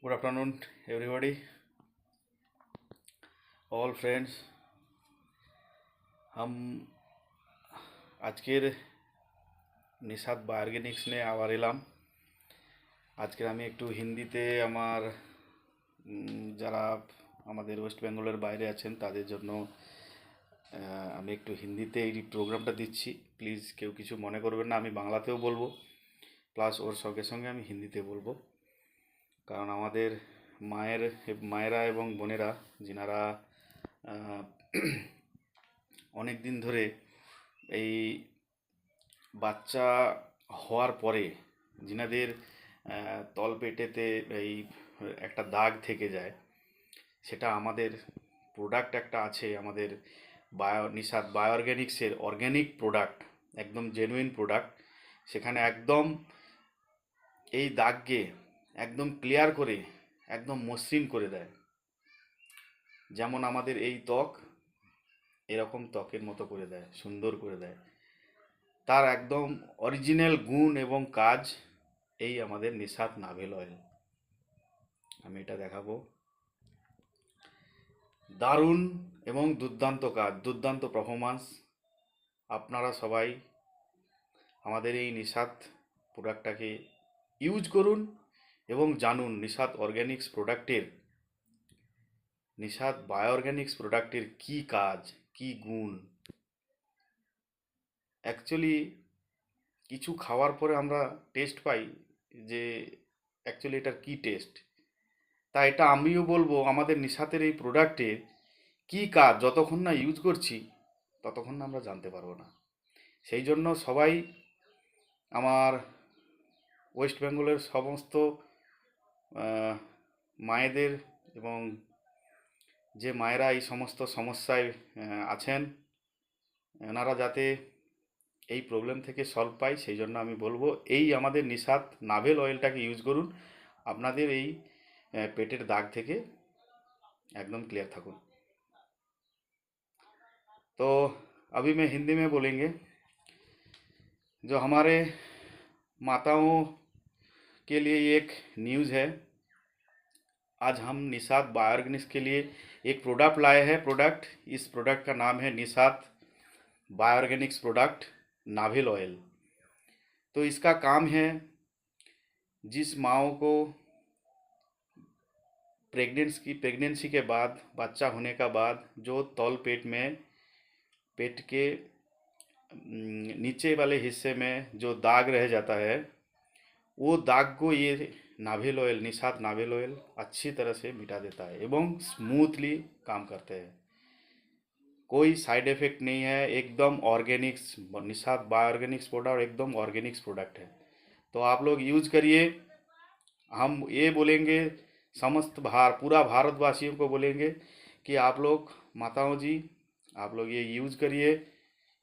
Good afternoon, everybody, all friends. हम আজকের নিশাত বায়োর্গানিক্স নিয়ে আবার এলাম। আজকে আমি একটু হিন্দিতে আমার যারা আমাদের ওয়েস্ট বেঙ্গলের বাইরে আছেন তাদের জন্য আমি একটু হিন্দিতে এই প্রোগ্রামটা দিচ্ছি। প্লিজ কেউ কিছু মনে করবেন না, আমি বাংলাতেও বলবো, প্লাস ওর সঙ্গে সঙ্গে আমি হিন্দিতে বলবো। কারণ আমাদের মায়েরা এবং বোনেরা যিনারা অনেক দিন ধরে এই বাচ্চা হওয়ার পরে যিনাদের তলপেটেতে এই একটা দাগ থেকে যায়, সেটা আমাদের প্রোডাক্ট একটা আছে, আমাদের নিশাত বায়োঅর্গ্যানিক্সের অর্গ্যানিক প্রোডাক্ট, একদম জেনুইন প্রোডাক্ট। সেখানে একদম এই দাগকে একদম ক্লিয়ার করে একদম মসৃণ করে দেয়। যেমন আমাদের এই ত্বক এরকম ত্বকের মতো করে দেয়, সুন্দর করে দেয়। তার একদম অরিজিনাল গুণ এবং কাজ এই আমাদের নিশাত নাভেল অয়েল। আমি এটা দেখাবো। দারুণ এবং দুর্দান্ত কাজ, দুর্দান্ত পারফরম্যান্স। আপনারা সবাই আমাদের এই নিশাত প্রোডাক্টটাকে ইউজ করুন এবং জানুন নিশাত অর্গ্যানিক্স প্রোডাক্টের, নিশাত বায়োঅর্গ্যানিক্স প্রোডাক্টের কী কাজ, কী গুণ। অ্যাকচুয়ালি কিছু খাওয়ার পরে আমরা টেস্ট পাই যে অ্যাকচুয়ালি এটার কী টেস্ট। তা এটা আমিও বলবো আমাদের নিশাতের এই প্রোডাক্টের কী কাজ যতক্ষণ না ইউজ করছি ততক্ষণ না আমরা জানতে পারবো না। সেই জন্য সবাই আমার ওয়েস্ট বেঙ্গলের সমস্ত মায়েদের এবং যে মায়েরা এই সমস্ত সমস্যায় আছেন, এনারা যাতে এই প্রবলেম থেকে সলভ পায়, সেই জন্য আমি বলবো এই আমাদের নিশাত নাভেল অয়েলটাকে ইউজ করুন। আপনাদের এই পেটের দাগ থেকে एकदम क्लियर থাকুন। तो अभी मैं हिंदी में बोलेंगे। जो हमारे माताओं के लिए एक न्यूज़ है। आज हम निशात बायोऑर्गेनिक्स के लिए एक प्रोडक्ट लाए हैं। इस प्रोडक्ट का नाम है निशात बायोऑर्गेनिक्स प्रोडक्ट नाभिल ऑयल। तो इसका काम है जिस माओं को प्रेगनेंसी के बाद, बच्चा होने का बाद जो तौल पेट में, पेट के नीचे वाले हिस्से में जो दाग रह जाता है, वो दाग को ये नाभिल ऑयल, निशात नाभिल ऑयल अच्छी तरह से मिटा देता है एवं स्मूथली काम करते हैं। कोई साइड इफेक्ट नहीं है, एकदम ऑर्गेनिक्स, निशात बायोऑर्गेनिक्स प्रोडक्ट एकदम ऑर्गेनिक्स प्रोडक्ट है। तो आप लोग यूज करिए। हम ये बोलेंगे समस्त पूरा भारतवासियों को बोलेंगे कि आप लोग माताओं जी, आप लोग ये यूज़ करिए।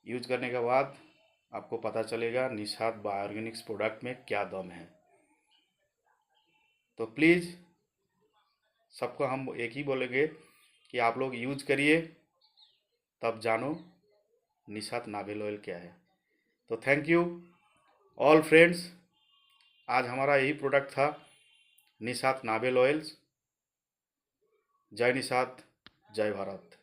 यूज करने के बाद आपको पता चलेगा निशात बायोऑर्गेनिक्स प्रोडक्ट में क्या दम है। तो प्लीज़ सबको हम एक ही बोलेंगे कि आप लोग यूज करिए, तब जानो निशात नाभिल ऑयल क्या है। तो थैंक यू ऑल फ्रेंड्स। आज हमारा यही प्रोडक्ट था, निशात नाभिल ऑयल्स। जय निशात, जय भारत।